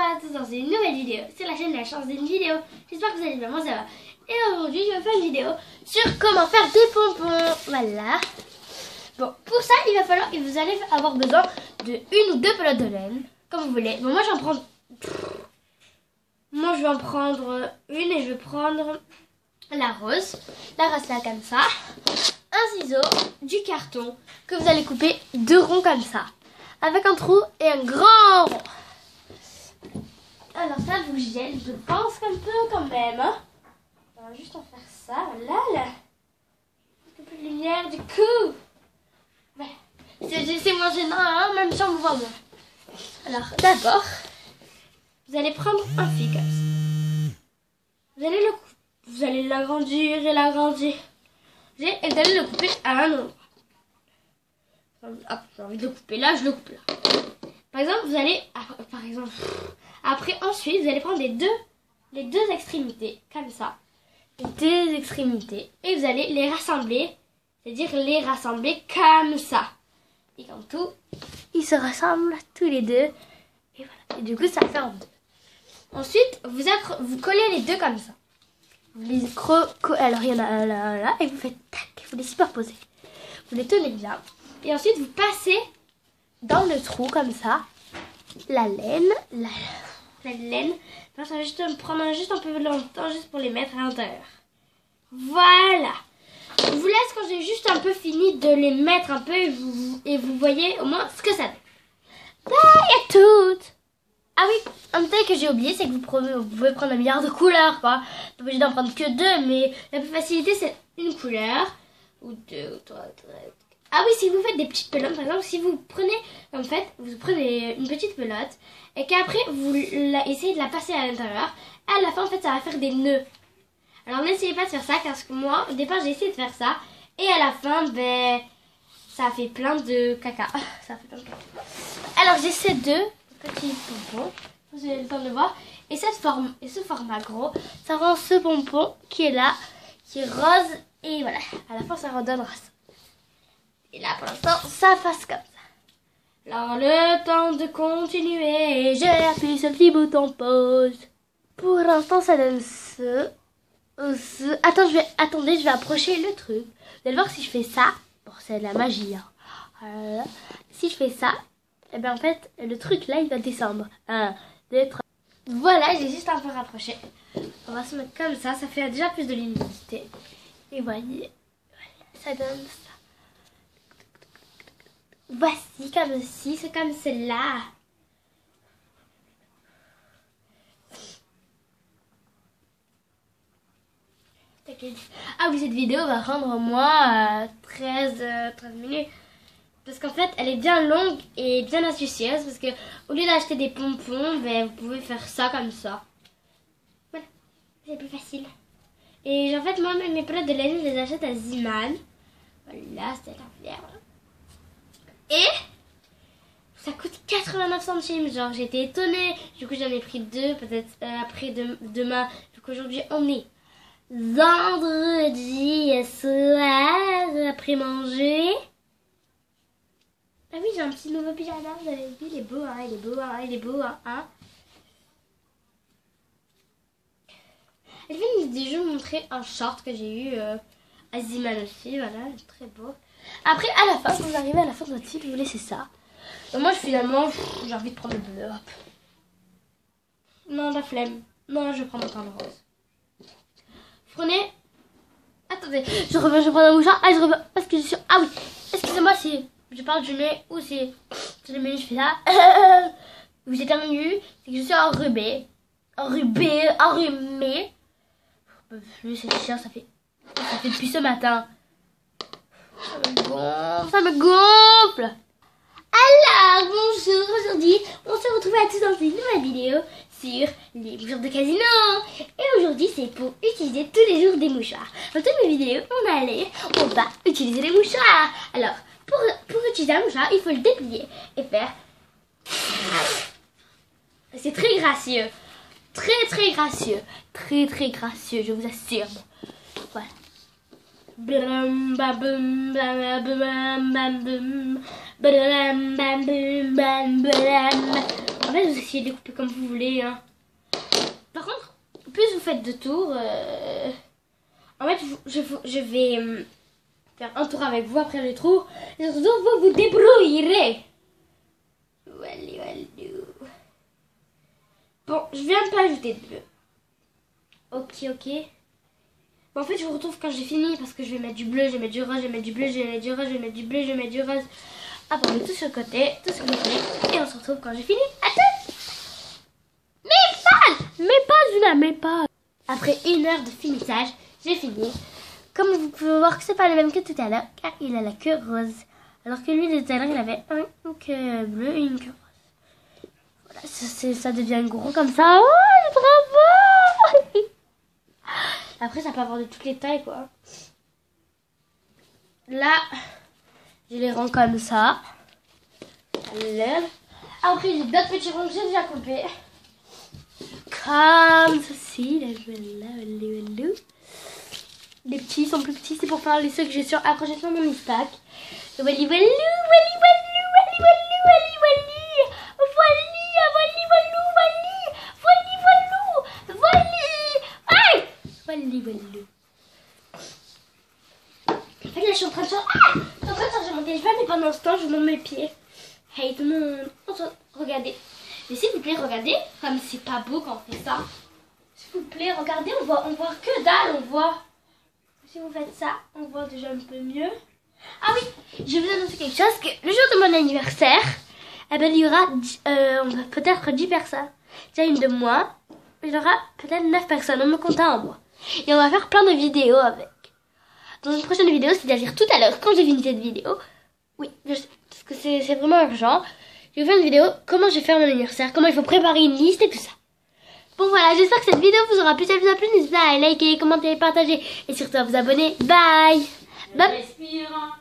à tous dans une nouvelle vidéo sur la chaîne de la chance d'une vidéo. J'espère que vous allez bien, moi ça va. Et aujourd'hui je vais faire une vidéo sur comment faire des pompons. Voilà. Bon, pour ça il va falloir, vous allez avoir besoin de une ou deux pelotes de laine, comme vous voulez. Bon, moi je vais en prendre une et je vais prendre la rose là comme ça, un ciseau, du carton que vous allez couper deux ronds comme ça, avec un trou et un grand rond. Alors ça vous gêne, je pense un peu quand même. Hein. On va juste en faire ça, là. Un peu de lumière du coup. Ouais. C'est moins gênant, hein, même si on me voit moins. Alors d'abord, vous allez prendre un fil comme ça. Vous allez l'agrandir et l'agrandir. Et vous allez le couper à un endroit. Hop, j'ai envie de le couper là, je le coupe là. Par exemple, vous allez, ensuite, vous allez prendre les deux extrémités, comme ça. Les deux extrémités. Et vous allez les rassembler, c'est-à-dire les rassembler comme ça. Et comme tout, ils se rassemblent tous les deux. Et voilà. Et du coup, ça fait en deux. Ensuite, vous collez les deux comme ça. Vous les alors, il y en a un là, et vous faites tac, vous les superposez. Vous les tenez bien. Et ensuite, vous passez dans le trou comme ça, la laine, la laine. Enfin, ça va juste me prendre juste un peu longtemps juste pour les mettre à l'intérieur. Voilà. Je vous laisse quand j'ai juste un peu fini de les mettre un peu et vous voyez au moins ce que ça donne. Bye à toutes. Ah oui, un détail que j'ai oublié, c'est que vous pouvez prendre un milliard de couleurs, quoi. Pas obligé d'en prendre que deux, mais la plus facilité c'est une couleur ou deux ou trois. Ah oui, si vous faites des petites pelotes, par exemple, si vous prenez, vous prenez une petite pelote et qu'après vous essayez de la passer à l'intérieur, à la fin, en fait, ça va faire des nœuds. Alors, n'essayez pas de faire ça, parce que moi, au départ, j'ai essayé de faire ça et à la fin, ben, ça fait plein de caca. Ça fait plein de caca. Alors, j'ai ces deux petits pompons, vous avez le temps de voir, et ce format gros, ça rend ce pompon qui est là, qui est rose, et voilà, à la fin, ça redonnera ça. Et là, pour l'instant, ça passe comme ça. Alors, le temps de continuer. J'ai appuyé sur le petit bouton pause. Pour l'instant, ça donne ce. Attendez, je vais approcher le truc. Vous allez voir si je fais ça. Bon, c'est de la magie. Hein. Si je fais ça, et bien en fait, le truc là, il va descendre. 1, 2, 3. Voilà, j'ai juste un peu rapproché. On va se mettre comme ça. Ça fait déjà plus de luminosité. Et voyez, ça donne ça. Voici comme ceci, c'est comme cela. Ah oui, cette vidéo va rendre au moins 13 minutes. Parce qu'en fait, elle est bien longue et bien astucieuse. Parce que au lieu d'acheter des pompons, ben, vous pouvez faire ça comme ça. Voilà, c'est plus facile. Et en fait, moi, mes pelotes de laine, je les achète à Ziman. Voilà, c'est la fière. Et ça coûte 89 centimes, genre j'ai été étonnée. Du coup j'en ai pris deux, peut-être après demain. Du coup aujourd'hui on est vendredi soir, après manger. Ah oui, j'ai un petit nouveau pyjama, vous avez vu, il est beau, hein, il est beau, hein, il est beau, hein. Et puis je vais vous montrer un short que j'ai eu à Ziman aussi, voilà, très beau. Après, à la fin, quand vous arrivez à la fin de votre fil, vous laissez ça. Et moi, finalement, j'ai envie de prendre le bleu. Hop. Non, la flemme. Non, je vais prendre encore le rose. Prenez. Attendez, je reviens, je prends un mouchoir. Ah, je reviens. Parce que je suis. Ah oui, excusez-moi si je parle du nez ou si je le je fais ça. Vous êtes terminé, c'est que je suis enrhumée. Enrhumée. C'est chiant, ça fait depuis ce matin. Ça me gonfle. Alors, bonjour, aujourd'hui, on se retrouve à tous dans une nouvelle vidéo sur les mouchoirs de casino. Et aujourd'hui, c'est pour utiliser tous les jours des mouchoirs. Dans toutes mes vidéos, on va utiliser les mouchoirs. Alors, pour utiliser un mouchoir, il faut le déplier et faire... C'est très gracieux. Très gracieux. Très gracieux, je vous assure. Voilà. fait, vous essayez de découper comme vous voulez. Hein. Par contre, plus vous faites de tours, en fait, je vais faire un tour avec vous après le tour. Et surtout, vous vous débrouillerez. Bon, je viens de pas ajouter de bleu. Ok. Bon, en fait, je vous retrouve quand j'ai fini parce que je vais mettre du bleu, je vais mettre du rose, je vais mettre du bleu, je vais mettre du rose, je vais mettre du bleu, je vais mettre du rose. Hop, on met tout sur le côté, et on se retrouve quand j'ai fini. Attends! Mais pas! Après 1 heure de finissage, j'ai fini. Comme vous pouvez voir que c'est pas le même que tout à l'heure, car il a la queue rose. Alors que lui, tout à l'heure, il avait une queue bleue et une queue rose. Voilà, ça devient gros comme ça. Oh, bravo! Après, ça peut avoir de toutes les tailles, quoi. Là, je les rends comme ça. Après, j'ai d'autres petits ronds que j'ai déjà coupés. Comme ceci. Les petits sont plus petits, c'est pour faire les ceux que j'ai accrochés sur mon stack. Wally. En fait, là, je suis en train de changer mon téléphone et pendant ce temps, je monte mes pieds. Hey, tout le monde, regardez. Mais s'il vous plaît, regardez, comme c'est pas beau quand on fait ça. S'il vous plaît, regardez, on voit que dalle, on voit. Si vous faites ça, on voit déjà un peu mieux. Ah oui, je vais vous annoncer quelque chose, que le jour de mon anniversaire, eh ben, il y aura peut-être 10 personnes. Déjà une de moi, il y aura peut-être 9 personnes, on me compte en moi. Et on va faire plein de vidéos avec. Dans une prochaine vidéo, c'est-à-dire tout à l'heure, quand j'ai fini cette vidéo, oui, je sais, parce que c'est vraiment urgent, je vais faire une vidéo comment je vais faire mon anniversaire, comment il faut préparer une liste et tout ça. Bon voilà, j'espère que cette vidéo vous aura plu. Si elle vous a plu, n'hésitez pas à liker, commenter, partager et surtout à vous abonner. Bye. Bye.